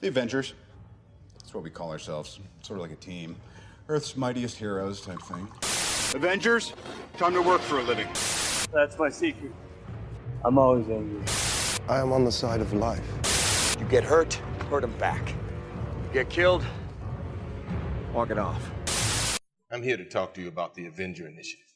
The Avengers. That's what we call ourselves. Sort of like a team. Earth's mightiest heroes type thing. Avengers, time to work for a living. That's my secret. I'm always angry. I am on the side of life. You get hurt, hurt him back. You get killed, Walk it off. I'm here to talk to you about the Avenger Initiative.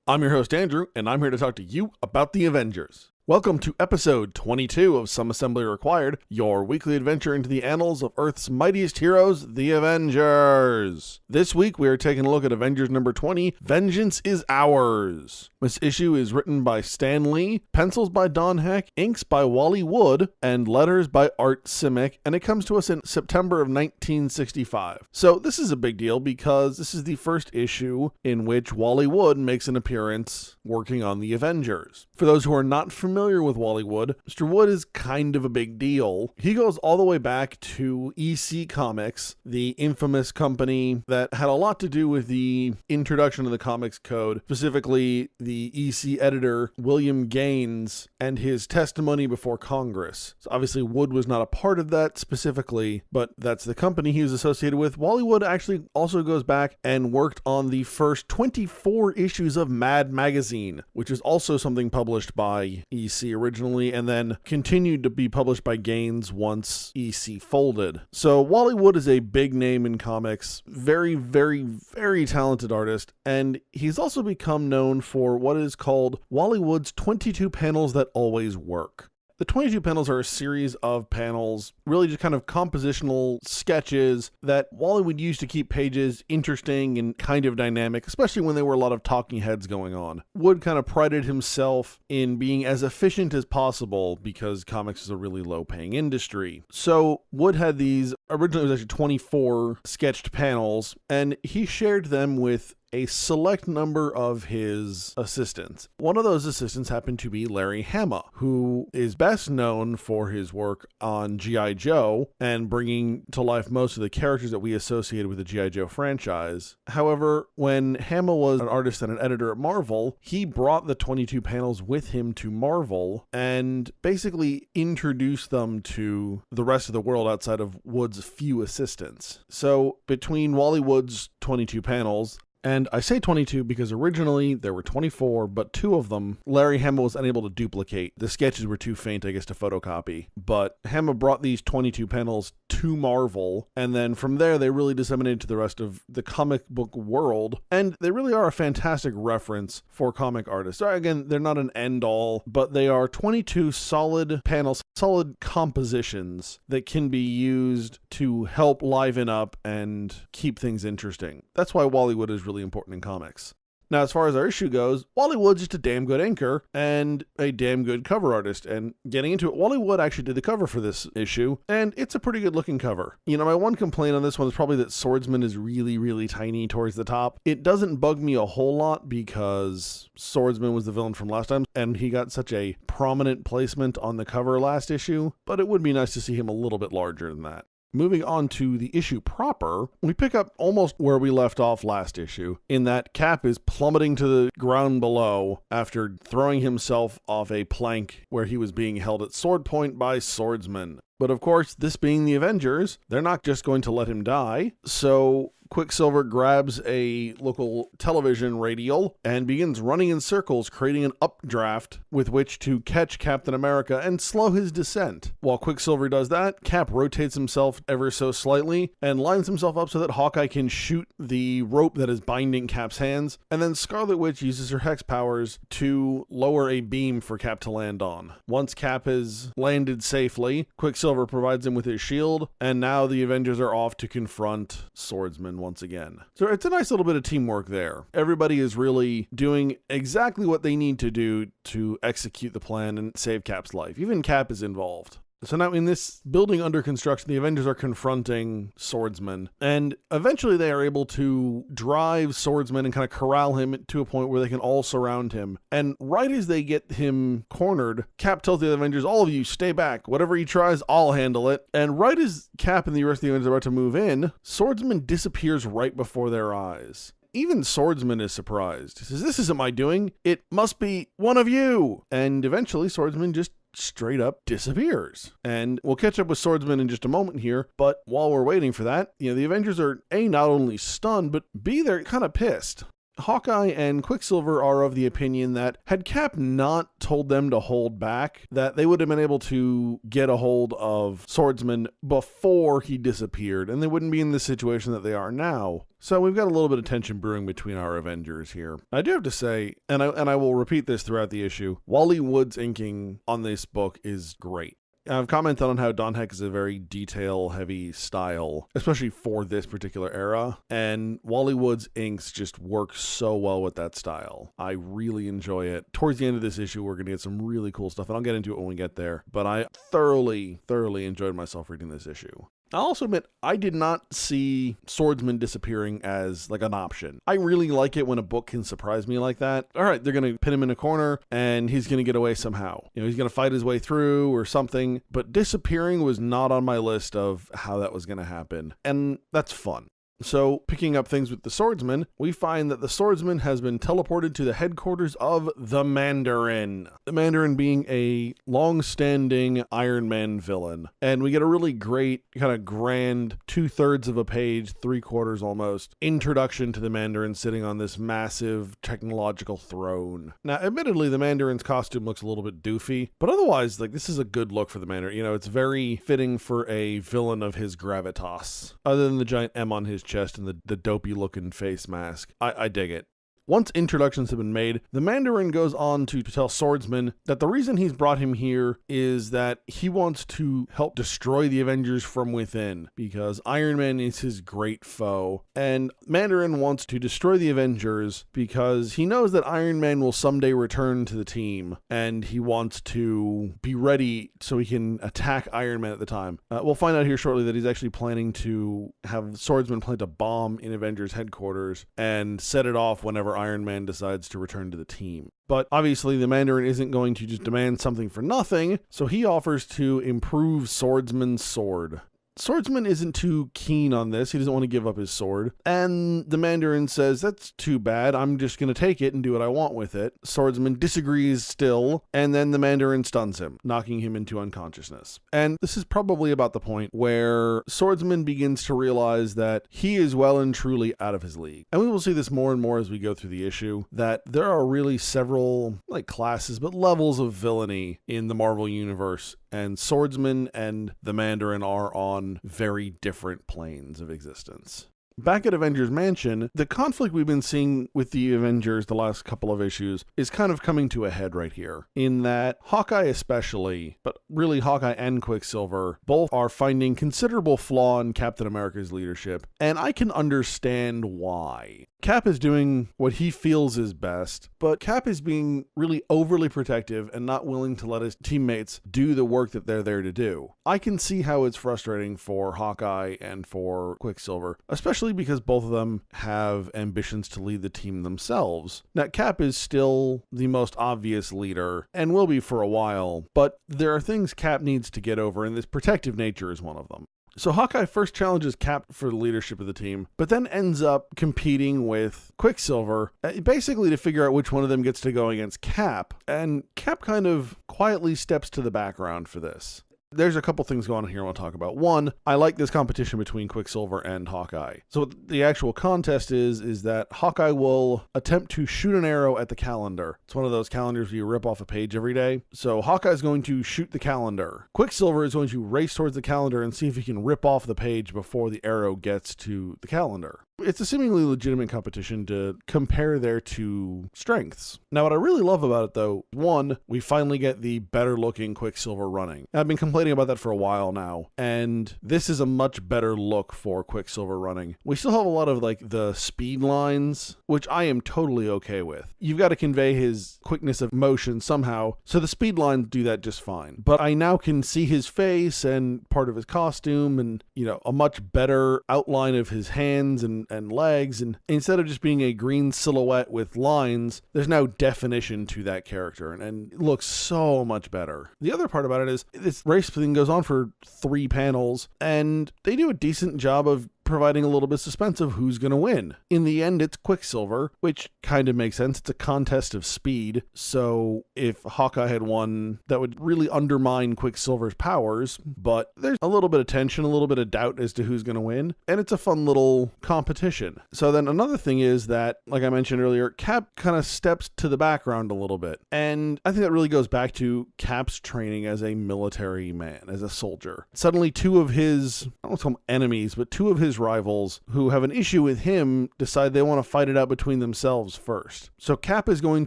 I'm your host, Andrew, and I'm here to talk to you about the Avengers. Welcome to episode 22 of Some Assembly Required, your weekly adventure into the annals of Earth's mightiest heroes, the Avengers. This week, we are taking a look at Avengers number 20, Vengeance Is Ours. This issue is written by Stan Lee, pencils by Don Heck, inks by Wally Wood, and letters by Art Simic, and it comes to us in September of 1965. So this is a big deal because this is the first issue in which Wally Wood makes an appearance working on the Avengers. For those who are not familiar with Wally Wood, Mr. Wood is kind of a big deal. He goes all the way back to EC Comics, the infamous company that had a lot to do with the introduction of the comics code, specifically the EC editor, William Gaines, and his testimony before Congress. So obviously Wood was not a part of that specifically, but that's the company he was associated with. Wally Wood actually also goes back and worked on the first 24 issues of Mad Magazine, which is also something published by EC originally, and then continued to be published by Gaines once EC folded. So Wally Wood is a big name in comics, very, very, very talented artist, and he's also become known for what is called Wally Wood's 22 panels that always work. The 22 panels are a series of panels, really just kind of compositional sketches that Wally would use to keep pages interesting and kind of dynamic, especially when there were a lot of talking heads going on. Wood kind of prided himself in being as efficient as possible because comics is a really low-paying industry. So Wood had these, originally it was actually 24 sketched panels, and he shared them with a select number of his assistants. One of those assistants happened to be Larry Hama, who is best known for his work on G.I. Joe and bringing to life most of the characters that we associated with the G.I. Joe franchise. However, when Hama was an artist and an editor at Marvel, he brought the 22 panels with him to Marvel and basically introduced them to the rest of the world outside of Wood's few assistants. So between Wally Wood's 22 panels, and I say 22 because originally there were 24, but two of them, Larry Hama was unable to duplicate. The sketches were too faint, I guess, to photocopy. But Hama brought these 22 panels to Marvel, and then from there they really disseminated to the rest of the comic book world. And they really are a fantastic reference for comic artists. Again, they're not an end-all, but they are 22 solid panels, solid compositions that can be used to help liven up and keep things interesting. That's why Wally Wood is really important in comics. Now, as far as our issue goes, Wally Wood's just a damn good inker and a damn good cover artist. And getting into it, Wally Wood actually did the cover for this issue, and it's a pretty good looking cover. You know, my one complaint on this one is probably that Swordsman is really, really tiny towards the top. It doesn't bug me a whole lot because Swordsman was the villain from last time, and he got such a prominent placement on the cover last issue, but it would be nice to see him a little bit larger than that. Moving on to the issue proper, we pick up almost where we left off last issue, in that Cap is plummeting to the ground below after throwing himself off a plank where he was being held at sword point by swordsmen. But of course, this being the Avengers, they're not just going to let him die, so Quicksilver grabs a local television radial and begins running in circles, creating an updraft with which to catch Captain America and slow his descent. While Quicksilver does that, Cap rotates himself ever so slightly and lines himself up so that Hawkeye can shoot the rope that is binding Cap's hands, and then Scarlet Witch uses her hex powers to lower a beam for Cap to land on. Once Cap has landed safely, Quicksilver provides him with his shield, and now the Avengers are off to confront Swordsman once again. So it's a nice little bit of teamwork there. Everybody is really doing exactly what they need to do to execute the plan and save Cap's life. Even Cap is involved. So now in this building under construction, the Avengers are confronting Swordsman, and eventually they are able to drive Swordsman and kind of corral him to a point where they can all surround him. And right as they get him cornered, Cap tells the Avengers, all of you stay back. Whatever he tries, I'll handle it. And right as Cap and the rest of the Avengers are about to move in, Swordsman disappears right before their eyes. Even Swordsman is surprised. He says, this isn't my doing. It must be one of you. And eventually Swordsman just straight up disappears. And we'll catch up with Swordsman in just a moment here, but while we're waiting for that, the Avengers are A, not only stunned, but B, they're kind of pissed. Hawkeye and Quicksilver are of the opinion that had Cap not told them to hold back, that they would have been able to get a hold of Swordsman before he disappeared, and they wouldn't be in the situation that they are now. So we've got a little bit of tension brewing between our Avengers here. I do have to say, and I will repeat this throughout the issue, Wally Wood's inking on this book is great. I've commented on how Don Heck is a very detail-heavy style, especially for this particular era, and Wally Wood's inks just work so well with that style. I really enjoy it. Towards the end of this issue, we're going to get some really cool stuff, and I'll get into it when we get there, but I thoroughly enjoyed myself reading this issue. I'll also admit, I did not see Swordsman disappearing as like an option. I really like it when a book can surprise me like that. All right, they're going to pin him in a corner and he's going to get away somehow. He's going to fight his way through or something, but disappearing was not on my list of how that was going to happen. And that's fun. So, picking up things with the Swordsman, we find that the Swordsman has been teleported to the headquarters of the Mandarin. The Mandarin being a long-standing Iron Man villain. And we get a really great, kind of grand, 2/3 of a page, 3/4 almost, introduction to the Mandarin sitting on this massive technological throne. Now, admittedly, the Mandarin's costume looks a little bit doofy, but otherwise, this is a good look for the Mandarin. It's very fitting for a villain of his gravitas, other than the giant M on his chest and the dopey looking face mask. I dig it. Once introductions have been made, the Mandarin goes on to tell Swordsman that the reason he's brought him here is that he wants to help destroy the Avengers from within, because Iron Man is his great foe. And Mandarin wants to destroy the Avengers because he knows that Iron Man will someday return to the team, and he wants to be ready so he can attack Iron Man at the time. We'll find out here shortly that he's actually planning to have Swordsman plant a bomb in Avengers headquarters and set it off whenever Iron Man decides to return to the team. But obviously the Mandarin isn't going to just demand something for nothing, so he offers to improve Swordsman's sword. Swordsman isn't too keen on this. He doesn't want to give up his sword. And the Mandarin says, that's too bad. I'm just going to take it and do what I want with it. Swordsman disagrees still, and then the Mandarin stuns him, knocking him into unconsciousness. And this is probably about the point where Swordsman begins to realize that he is well and truly out of his league. And we will see this more and more as we go through the issue, that there are really several, classes, but levels of villainy in the Marvel Universe. And Swordsman and the Mandarin are on very different planes of existence. Back at Avengers Mansion, the conflict we've been seeing with the Avengers the last couple of issues is kind of coming to a head right here, in that Hawkeye especially, but really Hawkeye and Quicksilver, both are finding considerable flaw in Captain America's leadership, and I can understand why. Cap is doing what he feels is best, but Cap is being really overly protective and not willing to let his teammates do the work that they're there to do. I can see how it's frustrating for Hawkeye and for Quicksilver, especially because both of them have ambitions to lead the team themselves. Now, Cap is still the most obvious leader and will be for a while, but there are things Cap needs to get over, and this protective nature is one of them. So Hawkeye first challenges Cap for the leadership of the team, but then ends up competing with Quicksilver, basically to figure out which one of them gets to go against Cap, and Cap kind of quietly steps to the background for this. There's a couple things going on here I want to talk about. One, I like this competition between Quicksilver and Hawkeye. So what the actual contest is that Hawkeye will attempt to shoot an arrow at the calendar. It's one of those calendars where you rip off a page every day. So Hawkeye is going to shoot the calendar. Quicksilver is going to race towards the calendar and see if he can rip off the page before the arrow gets to the calendar. It's a seemingly legitimate competition to compare their two strengths. Now, what I really love about it, though, one, we finally get the better-looking Quicksilver running. I've been complaining about that for a while now, and this is a much better look for Quicksilver running. We still have a lot of, the speed lines, which I am totally okay with. You've got to convey his quickness of motion somehow, so the speed lines do that just fine. But I now can see his face and part of his costume and, a much better outline of his hands and legs, and instead of just being a green silhouette with lines, there's now definition to that character, and it looks so much better. The other part about it is this race thing goes on for 3 panels, and they do a decent job of providing a little bit of suspense of who's going to win. In the end, it's Quicksilver, which kind of makes sense. It's a contest of speed. So if Hawkeye had won, that would really undermine Quicksilver's powers. But there's a little bit of tension, a little bit of doubt as to who's going to win. And it's a fun little competition. So then another thing is that, like I mentioned earlier, Cap kind of steps to the background a little bit. And I think that really goes back to Cap's training as a military man, as a soldier. Suddenly two of his, I don't want to call them enemies, but two of his rivals who have an issue with him decide they want to fight it out between themselves first. So Cap is going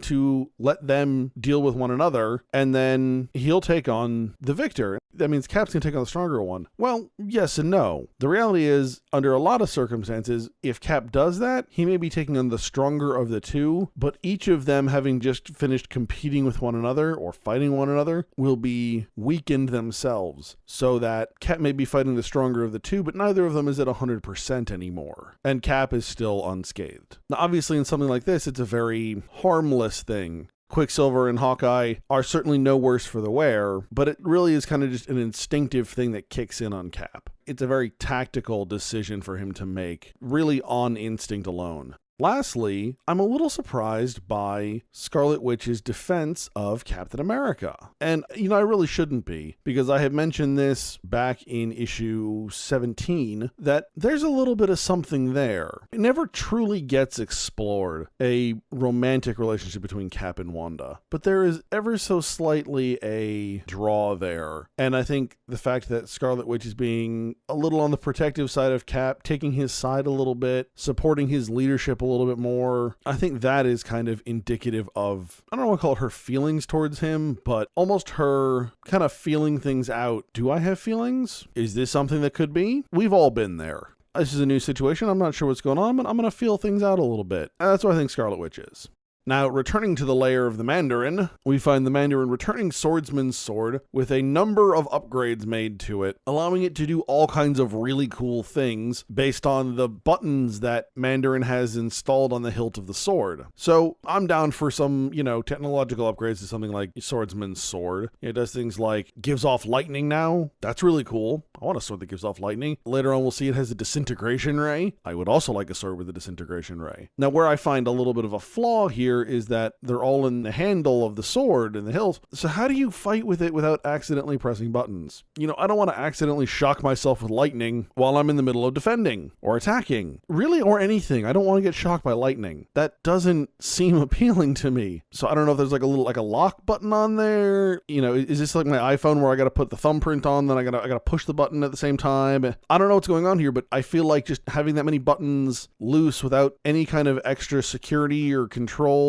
to let them deal with one another, and then he'll take on the victor. That means Cap's going to take on the stronger one. Well, yes and no. The reality is, under a lot of circumstances, if Cap does that, he may be taking on the stronger of the two, but each of them, having just finished competing with one another or fighting one another, will be weakened themselves, so that Cap may be fighting the stronger of the two, but neither of them is at 100% anymore, and Cap is still unscathed. Now, obviously, in something like this, it's a very harmless thing. Quicksilver and Hawkeye are certainly no worse for the wear, but it really is kind of just an instinctive thing that kicks in on Cap. It's a very tactical decision for him to make, really on instinct alone. Lastly, I'm a little surprised by Scarlet Witch's defense of Captain America. And, I really shouldn't be, because I had mentioned this back in issue 17, that there's a little bit of something there. It never truly gets explored, a romantic relationship between Cap and Wanda. But there is ever so slightly a draw there. And I think the fact that Scarlet Witch is being a little on the protective side of Cap, taking his side a little bit, supporting his leadership a little bit more, I think that is kind of indicative of, I don't want to call it her feelings towards him, but almost her kind of feeling things out. Do I have feelings? Is this something that could be? We've all been there. This is a new situation. I'm not sure what's going on, but I'm going to feel things out a little bit. And that's what I think Scarlet Witch is. Now, returning to the lair of the Mandarin, we find the Mandarin returning Swordsman's sword with a number of upgrades made to it, allowing it to do all kinds of really cool things based on the buttons that Mandarin has installed on the hilt of the sword. So I'm down for some, technological upgrades to something like Swordsman's sword. It does things like gives off lightning now. That's really cool. I want a sword that gives off lightning. Later on, we'll see it has a disintegration ray. I would also like a sword with a disintegration ray. Now, where I find a little bit of a flaw here is that they're all in the handle of the sword and the hilt. So how do you fight with it without accidentally pressing buttons? I don't want to accidentally shock myself with lightning while I'm in the middle of defending or attacking. Really, or anything. I don't want to get shocked by lightning. That doesn't seem appealing to me. So I don't know if there's like a lock button on there. Is this like my iPhone where I got to put the thumbprint on, then I got to push the button at the same time? I don't know what's going on here, but I feel like just having that many buttons loose without any kind of extra security or control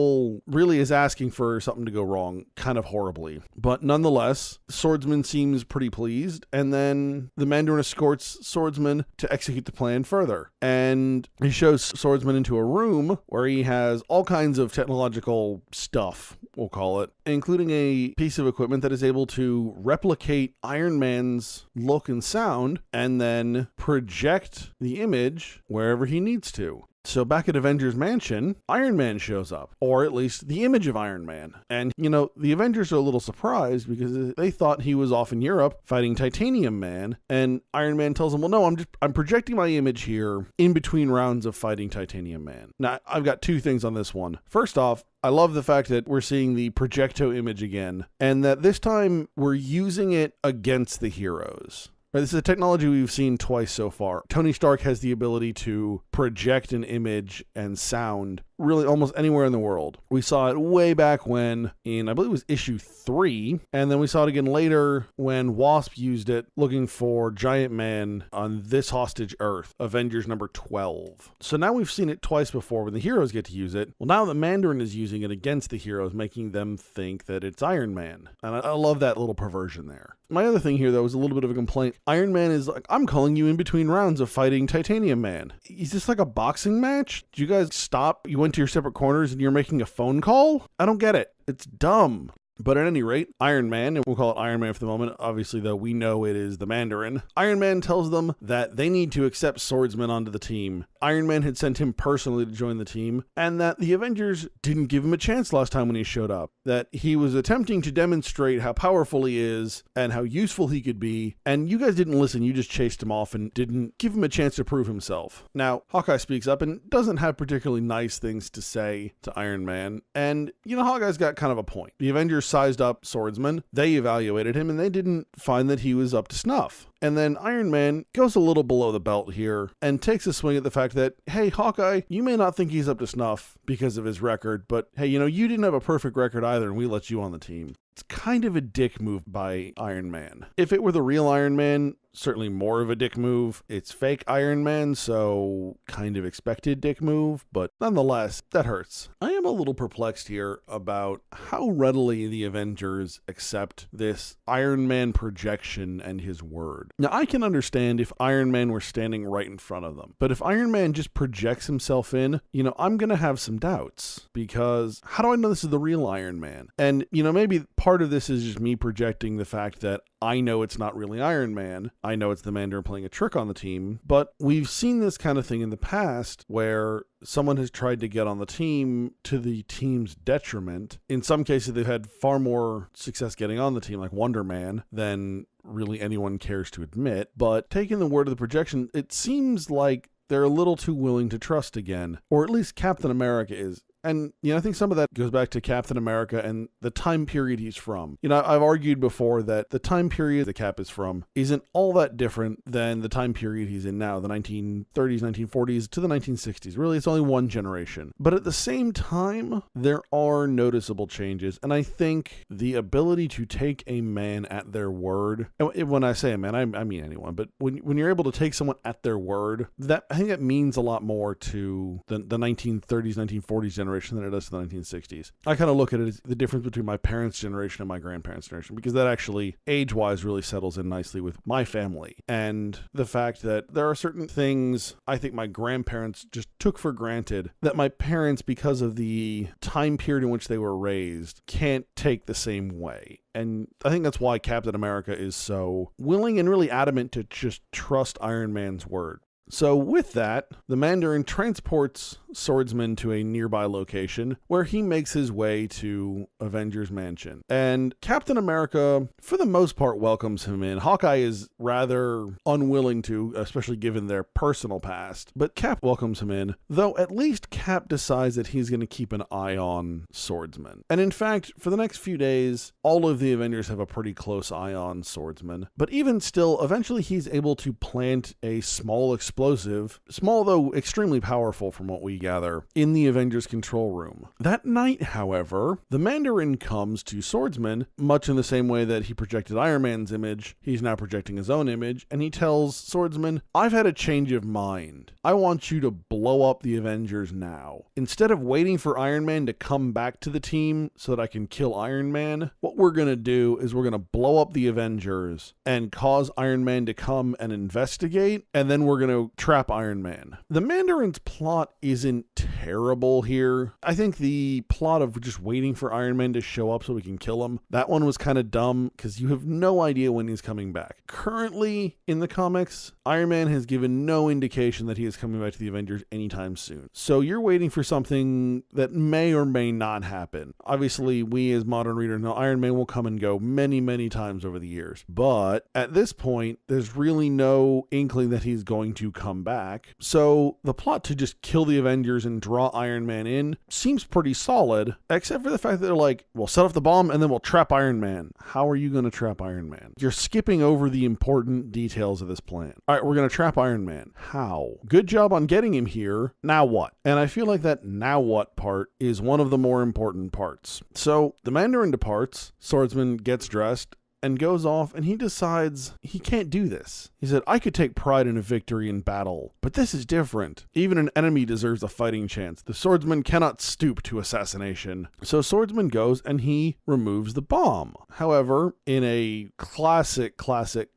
really is asking for something to go wrong kind of horribly. But nonetheless, Swordsman seems pretty pleased, and then the Mandarin escorts Swordsman to execute the plan further. And he shows Swordsman into a room where he has all kinds of technological stuff, we'll call it, including a piece of equipment that is able to replicate Iron Man's look and sound and then project the image wherever he needs to. So back at Avengers Mansion, Iron Man shows up, or at least the image of Iron Man. And, the Avengers are a little surprised because they thought he was off in Europe fighting Titanium Man. And Iron Man tells them, well, no, I'm projecting my image here in between rounds of fighting Titanium Man. Now, I've got two things on this one. First off, I love the fact that we're seeing the projecto image again, and that this time we're using it against the heroes. This is a technology we've seen twice so far. Tony Stark has the ability to project an image and sound really almost anywhere in the world. We saw it way back when in, I believe it was issue 3, and then we saw it again later when Wasp used it looking for Giant Man on this hostage Earth, Avengers number 12. So now we've seen it twice before when the heroes get to use it. Well, now the Mandarin is using it against the heroes, making them think that it's Iron Man. And I love that little perversion there. My other thing here, though, is a little bit of a complaint. Iron Man is like, I'm calling you in between rounds of fighting Titanium Man. Is this like a boxing match? Did you guys stop? You went to your separate corners and you're making a phone call? I don't get it. It's dumb. But at any rate, Iron Man, and we'll call it Iron Man for the moment, obviously though we know it is the Mandarin, Iron Man tells them that they need to accept Swordsman onto the team. Iron Man had sent him personally to join the team, and that the Avengers didn't give him a chance last time when he showed up. That he was attempting to demonstrate how powerful he is and how useful he could be, and you guys didn't listen, you just chased him off and didn't give him a chance to prove himself. Now, Hawkeye speaks up and doesn't have particularly nice things to say to Iron Man, and Hawkeye's got kind of a point. The Avengers sized up Swordsman, they evaluated him, and they didn't find that he was up to snuff. And then Iron Man goes a little below the belt here and takes a swing at the fact that, hey, Hawkeye, you may not think he's up to snuff because of his record, but hey, you didn't have a perfect record either, and we let you on the team. It's kind of a dick move by Iron Man. If it were the real Iron Man, certainly more of a dick move. It's fake Iron Man, so kind of expected dick move, but nonetheless, that hurts. I am a little perplexed here about how readily the Avengers accept this Iron Man projection and his word. Now, I can understand if Iron Man were standing right in front of them, but if Iron Man just projects himself in, I'm going to have some doubts, because how do I know this is the real Iron Man? And, maybe part of this is just me projecting the fact that I know it's not really Iron Man. I know it's the Mandarin playing a trick on the team, but we've seen this kind of thing in the past where someone has tried to get on the team to the team's detriment. In some cases, they've had far more success getting on the team, like Wonder Man, than really anyone cares to admit. But taking the word of the projection, it seems like they're a little too willing to trust again, or at least Captain America is. And, I think some of that goes back to Captain America and the time period he's from. I've argued before that the time period the Cap is from isn't all that different than the time period he's in now, the 1930s, 1940s to the 1960s. Really, it's only one generation. But at the same time, there are noticeable changes. And I think the ability to take a man at their word, and when I say a man, I mean anyone, but when you're able to take someone at their word, I think that means a lot more to the 1930s, 1940s generation than it does to the 1960s. I kind of look at it as the difference between my parents' generation and my grandparents' generation, because that actually, age-wise, really settles in nicely with my family. And the fact that there are certain things I think my grandparents just took for granted that my parents, because of the time period in which they were raised, can't take the same way. And I think that's why Captain America is so willing and really adamant to just trust Iron Man's word. So with that, the Mandarin transports Swordsman to a nearby location where he makes his way to Avengers Mansion. And Captain America, for the most part, welcomes him in. Hawkeye is rather unwilling to, especially given their personal past. But Cap welcomes him in, though at least Cap decides that he's going to keep an eye on Swordsman. And in fact, for the next few days, all of the Avengers have a pretty close eye on Swordsman. But even still, eventually he's able to plant a small explosive, small though extremely powerful from what we gather, in the Avengers control room. That night, however, the Mandarin comes to Swordsman, much in the same way that he projected Iron Man's image. He's now projecting his own image, and he tells Swordsman, "I've had a change of mind. I want you to blow up the Avengers now. Instead of waiting for Iron Man to come back to the team so that I can kill Iron Man, what we're going to do is we're going to blow up the Avengers and cause Iron Man to come and investigate, and then we're going to trap Iron Man." The Mandarin's plot isn't terrible here. I think the plot of just waiting for Iron Man to show up so we can kill him, that one was kind of dumb because you have no idea when he's coming back. Currently, in the comics, Iron Man has given no indication that he is coming back to the Avengers anytime soon. So you're waiting for something that may or may not happen. Obviously, we as modern readers know Iron Man will come and go many, many times over the years. But at this point, there's really no inkling that he's going to come back. So the plot to just kill the Avengers and draw Iron Man in seems pretty solid, except for the fact that they're like, we'll set off the bomb and then we'll trap Iron Man. How are you going to trap Iron Man? You're skipping over the important details of this plan. All right, we're going to trap Iron Man. How? Good job on getting him here. Now what? And I feel like that now what part is one of the more important parts. So the Mandarin departs, Swordsman gets dressed, and goes off and he decides he can't do this. He said, I could take pride in a victory in battle, but this is different. Even an enemy deserves a fighting chance. The swordsman cannot stoop to assassination. So Swordsman goes and he removes the bomb. However, in a classic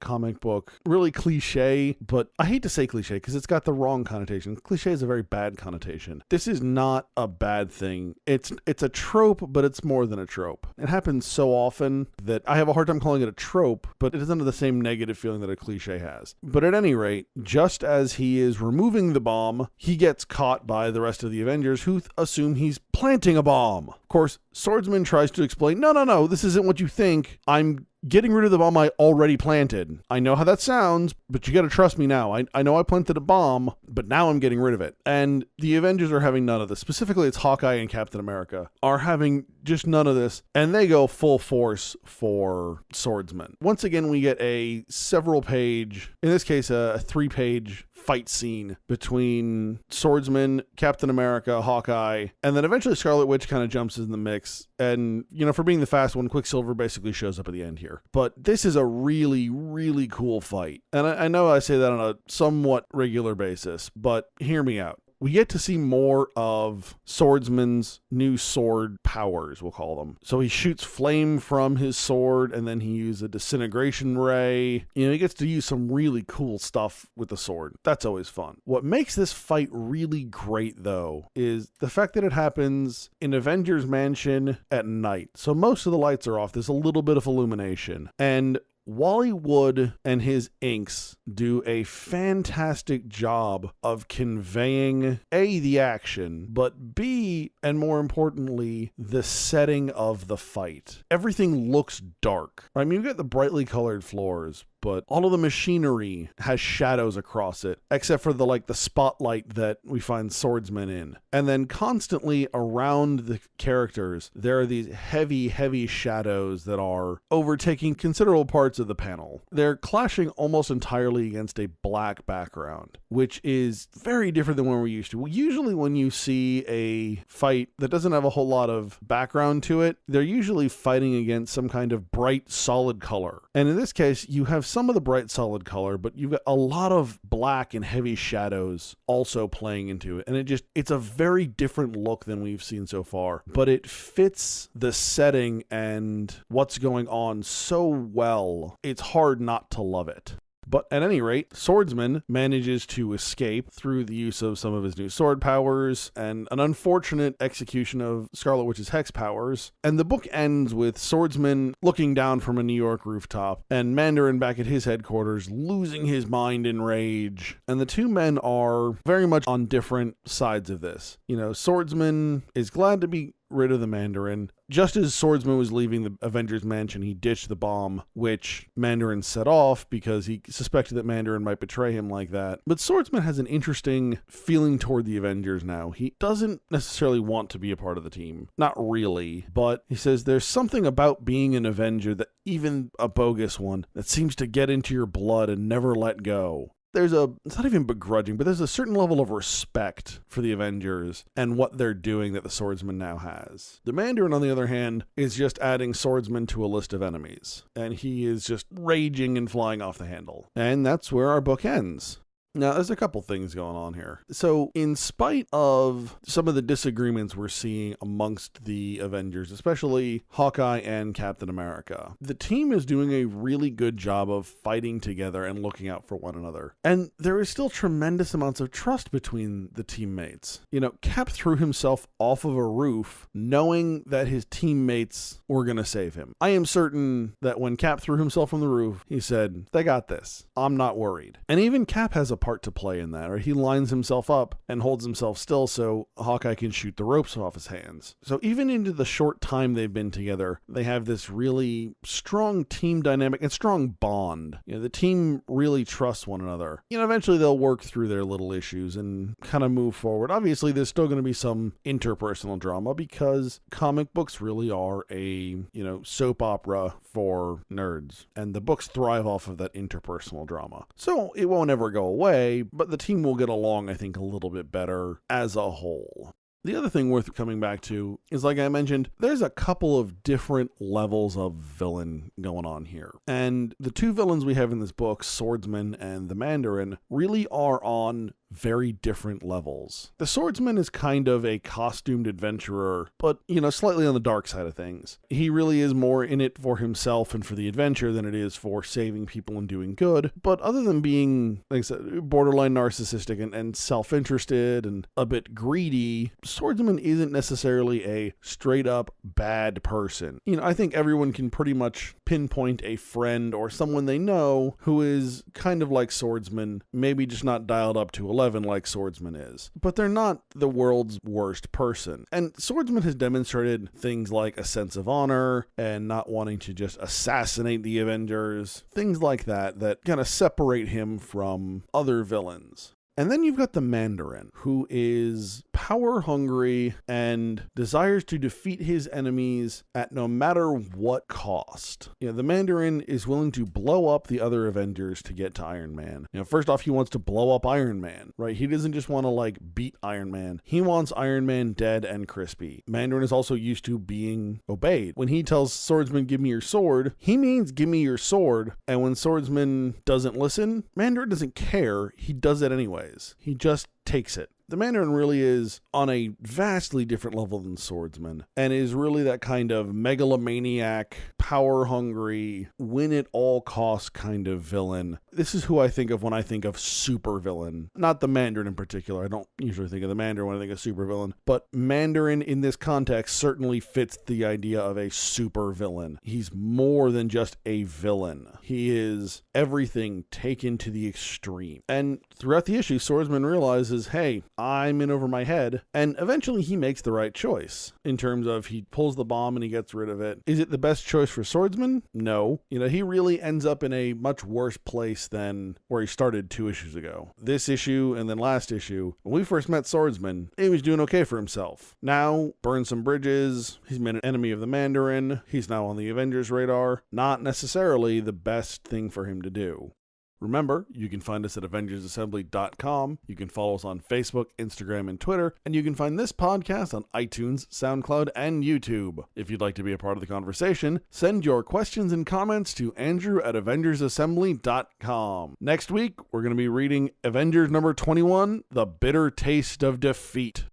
comic book, really cliche, but I hate to say cliche because it's got the wrong connotation. Cliche is a very bad connotation. This is not a bad thing. It's a trope, but it's more than a trope. It happens so often that I have a hard time calling it a trope, but it is under the same negative feeling that a cliche has. But at any rate, just as he is removing the bomb, he gets caught by the rest of the Avengers who assume he's planting a bomb. Of course, Swordsman tries to explain, no, this isn't what you think. I'm getting rid of the bomb I already planted. I know how that sounds, but you gotta trust me now. I know I planted a bomb, but now I'm getting rid of it. And the Avengers are having none of this. Specifically, it's Hawkeye and Captain America are having just none of this, and they go full force for Swordsman. Once again, we get a several page, in this case, a 3-page fight scene between Swordsman, Captain America, Hawkeye, and then eventually Scarlet Witch kind of jumps in the mix. And, for being the fast one, Quicksilver basically shows up at the end here. But this is a really, really cool fight. And I know I say that on a somewhat regular basis, but hear me out. We get to see more of Swordsman's new sword powers, we'll call them. So he shoots flame from his sword, and then he uses a disintegration ray. He gets to use some really cool stuff with the sword. That's always fun. What makes this fight really great, though, is the fact that it happens in Avengers Mansion at night. So most of the lights are off. There's a little bit of illumination. And Wally Wood and his inks do a fantastic job of conveying A, the action, but B, and more importantly, the setting of the fight. Everything looks dark. I mean, you get the brightly colored floors, but all of the machinery has shadows across it, except for the spotlight that we find Swordsman in. And then constantly around the characters, there are these heavy, heavy shadows that are overtaking considerable parts of the panel. They're clashing almost entirely against a black background, which is very different than what we're used to. Usually when you see a fight that doesn't have a whole lot of background to it, they're usually fighting against some kind of bright, solid color. And in this case, you have some of the bright solid color, but you've got a lot of black and heavy shadows also playing into it. And it's a very different look than we've seen so far, but it fits the setting and what's going on so well, it's hard not to love it. But at any rate, Swordsman manages to escape through the use of some of his new sword powers and an unfortunate execution of Scarlet Witch's hex powers. And the book ends with Swordsman looking down from a New York rooftop and Mandarin back at his headquarters losing his mind in rage. And the two men are very much on different sides of this. Swordsman is glad to be rid of the Mandarin. Just as Swordsman was leaving the Avengers Mansion, he ditched the bomb, which Mandarin set off because he suspected that Mandarin might betray him like that. But Swordsman has an interesting feeling toward the Avengers now. He doesn't necessarily want to be a part of the team. Not really. But he says there's something about being an Avenger, that even a bogus one, that seems to get into your blood and never let go. It's not even begrudging, but there's a certain level of respect for the Avengers and what they're doing that the Swordsman now has. The Mandarin, on the other hand, is just adding Swordsman to a list of enemies, and he is just raging and flying off the handle. And that's where our book ends. Now, there's a couple things going on here. So, in spite of some of the disagreements we're seeing amongst the Avengers, especially Hawkeye and Captain America, the team is doing a really good job of fighting together and looking out for one another. And there is still tremendous amounts of trust between the teammates. Cap threw himself off of a roof knowing that his teammates were going to save him. I am certain that when Cap threw himself from the roof, he said, "They got this. I'm not worried." And even Cap has a part to play in that, or he lines himself up and holds himself still so Hawkeye can shoot the ropes off his hands. So even into the short time they've been together, they have this really strong team dynamic and strong bond. The team really trusts one another. Eventually they'll work through their little issues and kind of move forward. Obviously, there's still going to be some interpersonal drama because comic books really are a, soap opera for nerds, and the books thrive off of that interpersonal drama. So it won't ever go away, but the team will get along, I think, a little bit better as a whole. The other thing worth coming back to is, like I mentioned, there's a couple of different levels of villain going on here. And the two villains we have in this book, Swordsman and the Mandarin, really are on very different levels. The Swordsman is kind of a costumed adventurer, but, slightly on the dark side of things. He really is more in it for himself and for the adventure than it is for saving people and doing good. But other than being, like I said, borderline narcissistic and self-interested and a bit greedy, Swordsman isn't necessarily a straight-up bad person. I think everyone can pretty much pinpoint a friend or someone they know who is kind of like Swordsman, maybe just not dialed up to 11 like Swordsman is. But they're not the world's worst person. And Swordsman has demonstrated things like a sense of honor and not wanting to just assassinate the Avengers, things like that kind of separate him from other villains. And then you've got the Mandarin, who is power hungry and desires to defeat his enemies at no matter what cost. The Mandarin is willing to blow up the other Avengers to get to Iron Man. First off, he wants to blow up Iron Man, right? He doesn't just want to beat Iron Man. He wants Iron Man dead and crispy. Mandarin is also used to being obeyed. When he tells Swordsman, give me your sword, he means give me your sword. And when Swordsman doesn't listen, Mandarin doesn't care. He does it anyways. He just takes it. The Mandarin really is on a vastly different level than Swordsman, and is really that kind of megalomaniac, power-hungry, win-at-all-costs kind of villain. This is who I think of when I think of supervillain. Not the Mandarin in particular. I don't usually think of the Mandarin when I think of supervillain, but Mandarin in this context certainly fits the idea of a supervillain. He's more than just a villain. He is everything taken to the extreme. And throughout the issue, Swordsman realizes, hey, I'm in over my head, and eventually he makes the right choice in terms of he pulls the bomb and he gets rid of it. Is it the best choice for Swordsman? No. He really ends up in a much worse place than where he started 2 issues ago. This issue and then last issue, when we first met Swordsman, he was doing okay for himself. Now, burned some bridges, he's been an enemy of the Mandarin, he's now on the Avengers radar. Not necessarily the best thing for him to do. Remember, you can find us at AvengersAssembly.com. You can follow us on Facebook, Instagram, and Twitter. And you can find this podcast on iTunes, SoundCloud, and YouTube. If you'd like to be a part of the conversation, send your questions and comments to Andrew at AvengersAssembly.com. Next week, we're going to be reading Avengers number 21, The Bitter Taste of Defeat.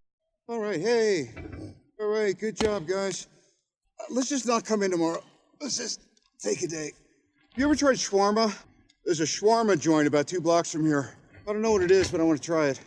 All right, hey. All right, good job, guys. Let's just not come in tomorrow. Let's just take a day. You ever tried shawarma? There's a shawarma joint about 2 blocks from here. I don't know what it is, but I want to try it.